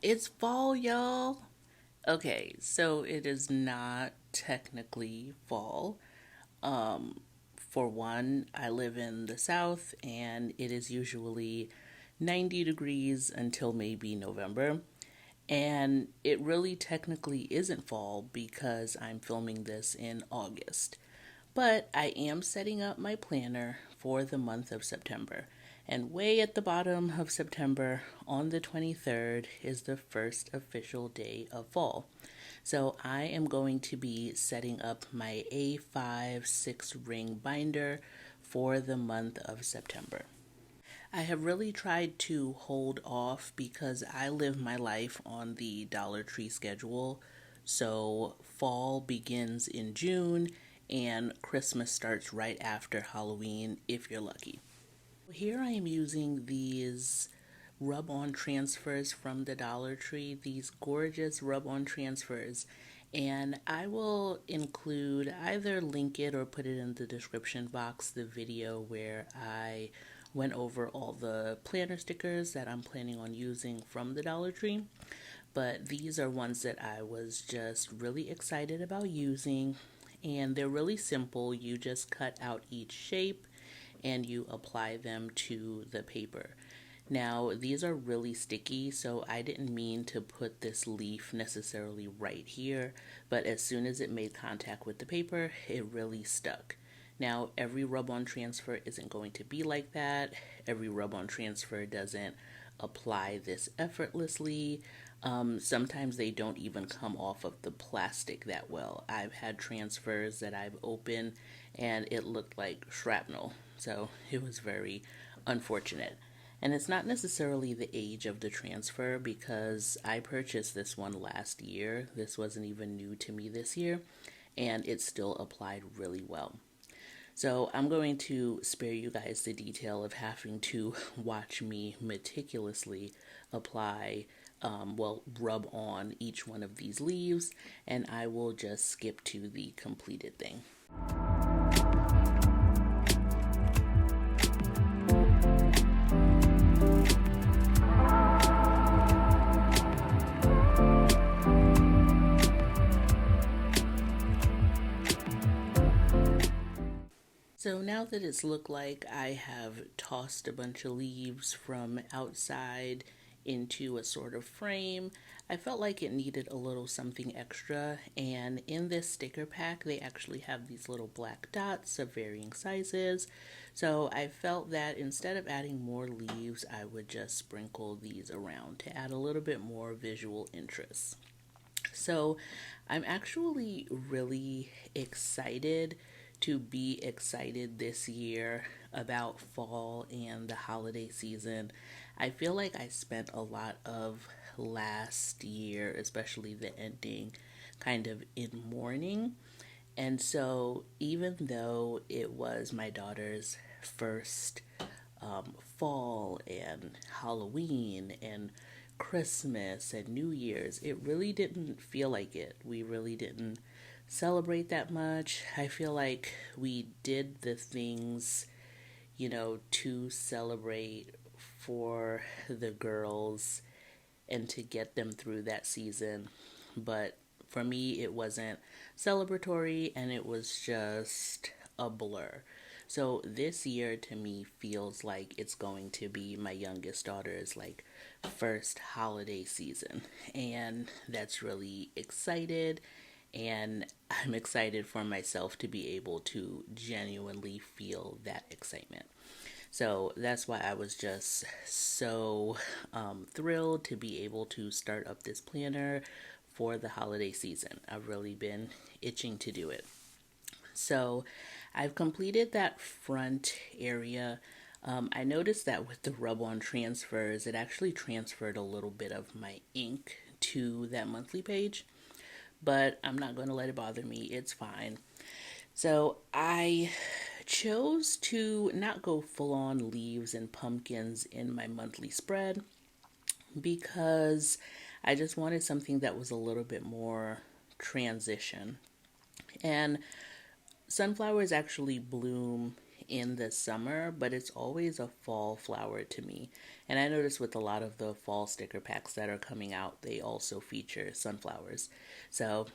It's fall, y'all. Okay, so it is not technically fall. Um, for one, I live in the South and it is usually 90 degrees until maybe November. And it really technically isn't fall because I'm filming this in August. But I am setting up my planner for the month of September. And way at the bottom of September, on the 23rd, is the first official day of fall. So I am going to be setting up my A5 6 ring binder for the month of September. I have really tried to hold off because I live my life on the Dollar Tree schedule. So fall begins in June and Christmas starts right after Halloween if you're lucky. Here I am using these rub on transfers from the Dollar Tree, these gorgeous rub on transfers. And I will include either link it or put it in the description box the video where I went over all the planner stickers that I'm planning on using from the Dollar Tree. But these are ones that I was just really excited about using. And they're really simple. You just cut out each shape and you apply them to the paper. Now, these are really sticky, so I didn't mean to put this leaf necessarily right here, but as soon as it made contact with the paper, it really stuck. Now, every rub-on transfer isn't going to be like that. Every rub-on transfer doesn't apply this effortlessly. Sometimes they don't even come off of the plastic that well. I've had transfers that I've opened and it looked like shrapnel. So it was very unfortunate. And it's not necessarily the age of the transfer because I purchased this one last year. This wasn't even new to me this year, and it still applied really well. So I'm going to spare you guys the detail of having to watch me meticulously apply, rub on each one of these leaves, and I will just skip to the completed thing. So now that it's looked like I have tossed a bunch of leaves from outside into a sort of frame, I felt like it needed a little something extra. And in this sticker pack, they actually have these little black dots of varying sizes. So I felt that instead of adding more leaves, I would just sprinkle these around to add a little bit more visual interest. So I'm actually really excited to be excited this year about fall and the holiday season. I feel like I spent a lot of last year, especially the ending, kind of in mourning. And so, even though it was my daughter's first fall and Halloween and Christmas and New Year's, it really didn't feel like it. We really didn't celebrate that much. I feel like we did the things, to celebrate for the girls and to get them through that season. But for me, it wasn't celebratory and it was just a blur. So this year to me feels like it's going to be my youngest daughter's first holiday season. And that's really excited, and I'm excited for myself to be able to genuinely feel that excitement. So that's why I was just so thrilled to be able to start up this planner for the holiday season. I've really been itching to do it. So I've completed that front area. I noticed that with the rub-on transfers, it actually transferred a little bit of my ink to that monthly page, but I'm not going to let it bother me. It's fine. So I chose to not go full on leaves and pumpkins in my monthly spread because I just wanted something that was a little bit more transition. And sunflowers actually bloom in the summer, but it's always a fall flower to me. And I notice with a lot of the fall sticker packs that are coming out, they also feature sunflowers. So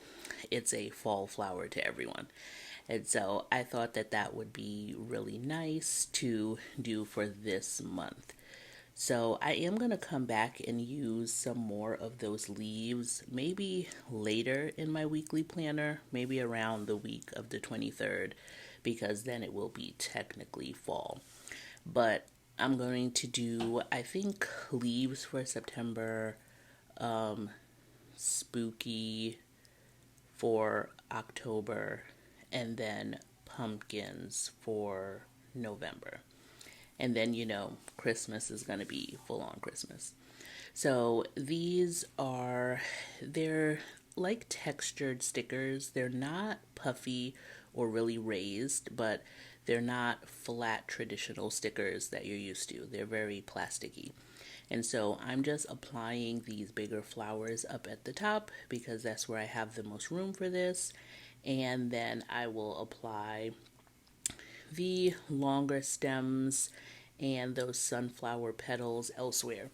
it's a fall flower to everyone. And so I thought that that would be really nice to do for this month. So I am going to come back and use some more of those leaves maybe later in my weekly planner, maybe around the week of the 23rd, because then it will be technically fall. But I'm going to do, I think, leaves for September, spooky for October, and then pumpkins for November. And then, Christmas is going to be full on Christmas. So they're like textured stickers. They're not puffy or really raised, but they're not flat traditional stickers that you're used to. They're very plasticky. And so I'm just applying these bigger flowers up at the top because that's where I have the most room for this. And then I will apply the longer stems and those sunflower petals elsewhere.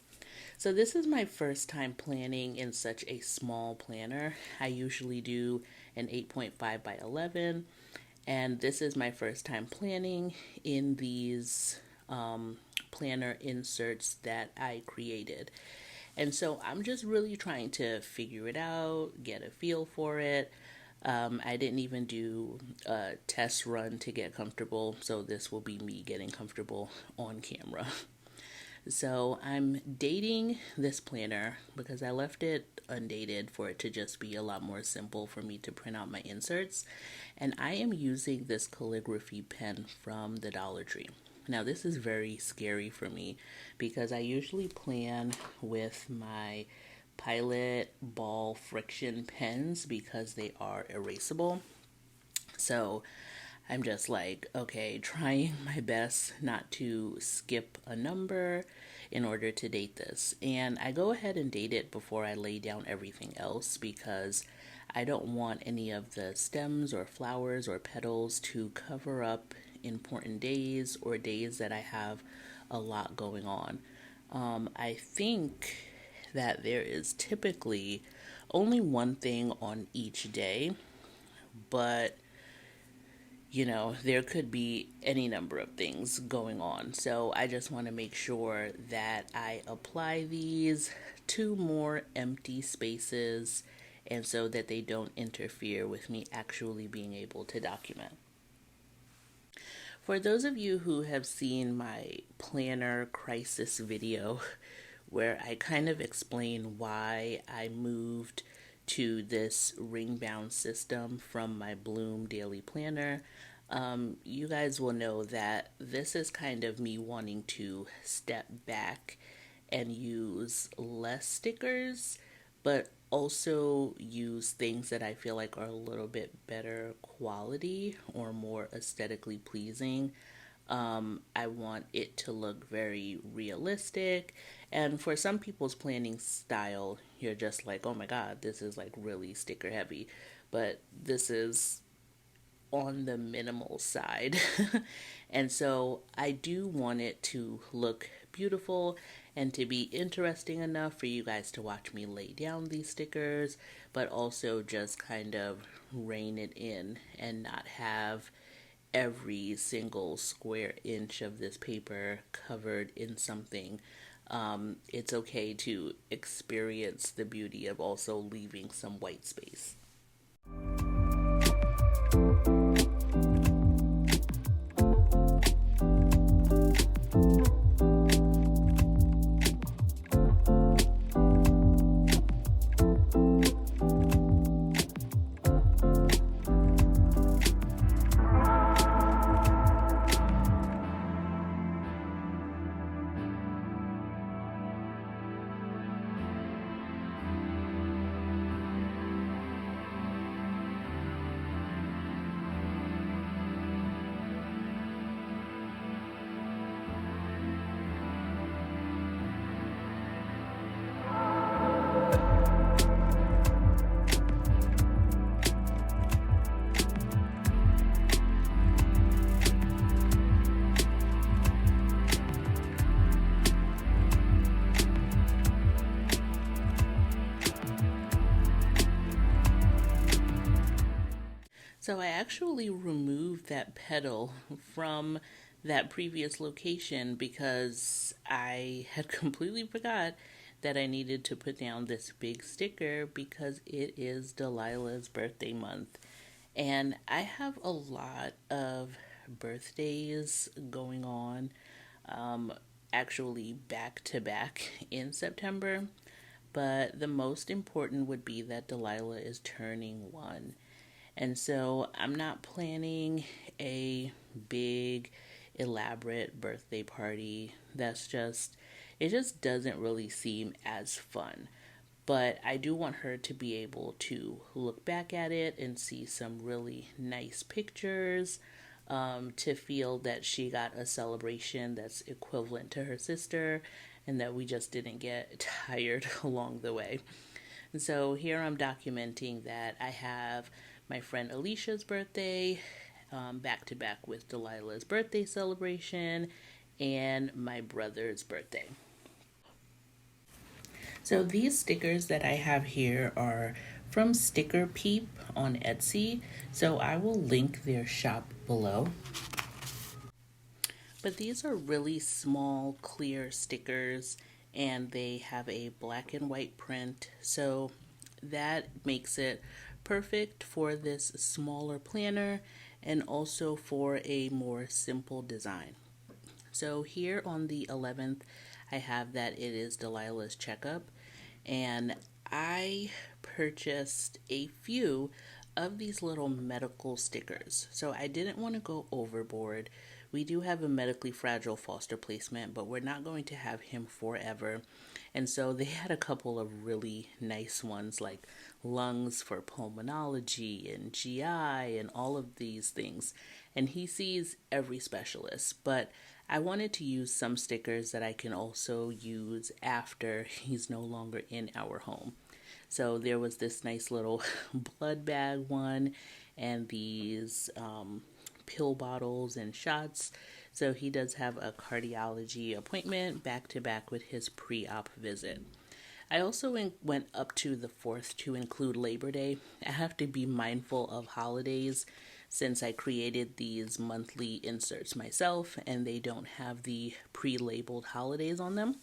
So this is my first time planning in such a small planner. I usually do an 8.5 by 11, and this is my first time planning in these planner inserts that I created. And so I'm just really trying to figure it out, get a feel for it. I didn't even do a test run to get comfortable, so this will be me getting comfortable on camera. So I'm dating this planner because I left it undated for it to just be a lot more simple for me to print out my inserts. And I am using this calligraphy pen from the Dollar Tree. Now this is very scary for me because I usually plan with my Pilot ball friction pens because they are erasable. So I'm just like, okay, trying my best not to skip a number in order to date this. And I go ahead and date it before I lay down everything else because I don't want any of the stems or flowers or petals to cover up important days or days that I have a lot going on. I think that there is typically only one thing on each day, but there could be any number of things going on. So I just want to make sure that I apply these to more empty spaces and so that they don't interfere with me actually being able to document. For those of you who have seen my planner crisis video, where I kind of explain why I moved to this ring bound system from my Bloom daily planner, you guys will know that this is kind of me wanting to step back and use less stickers, but also use things that I feel like are a little bit better quality or more aesthetically pleasing. I want it to look very realistic. And for some people's planning style, you're just like, oh my God, this is like really sticker heavy. But this is on the minimal side. And so I do want it to look beautiful and to be interesting enough for you guys to watch me lay down these stickers, but also just kind of rein it in and not have every single square inch of this paper covered in something. It's okay to experience the beauty of also leaving some white space. So I actually removed that petal from that previous location because I had completely forgot that I needed to put down this big sticker because it is Delilah's birthday month. And I have a lot of birthdays going on, um, actually back to back in September. But the most important would be that Delilah is turning 1. And so I'm not planning a big, elaborate birthday party. It just doesn't really seem as fun. But I do want her to be able to look back at it and see some really nice pictures, to feel that she got a celebration that's equivalent to her sister and that we just didn't get tired along the way. And so here I'm documenting that I have my friend Alicia's birthday, back to back with Delilah's birthday celebration and my brother's birthday. So these stickers that I have here are from Sticker Peep on Etsy. So I will link their shop below. But these are really small, clear stickers, and they have a black and white print. So that makes it perfect for this smaller planner and also for a more simple design. So here on the 11th, I have that it is Delilah's checkup, and I purchased a few of these little medical stickers. So I didn't want to go overboard. We do have a medically fragile foster placement, but we're not going to have him forever. And so they had a couple of really nice ones like lungs for pulmonology and GI and all of these things. And he sees every specialist, but I wanted to use some stickers that I can also use after he's no longer in our home. So there was this nice little blood bag one and these pill bottles and shots. So he does have a cardiology appointment back to back with his pre-op visit. I also went up to the 4th to include Labor Day. I have to be mindful of holidays since I created these monthly inserts myself and they don't have the pre-labeled holidays on them.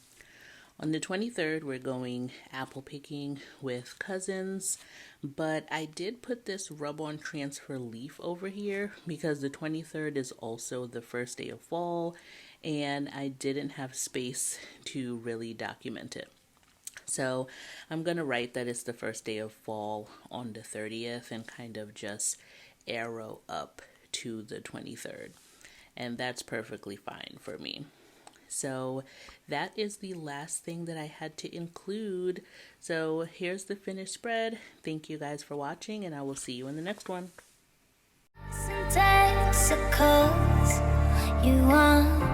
On the 23rd, we're going apple picking with cousins, but I did put this rub-on transfer leaf over here because the 23rd is also the first day of fall and I didn't have space to really document it. So I'm going to write that it's the first day of fall on the 30th and kind of just arrow up to the 23rd. And that's perfectly fine for me. So that is the last thing that I had to include. So here's the finished spread. Thank you guys for watching, and I will see you in the next one. You want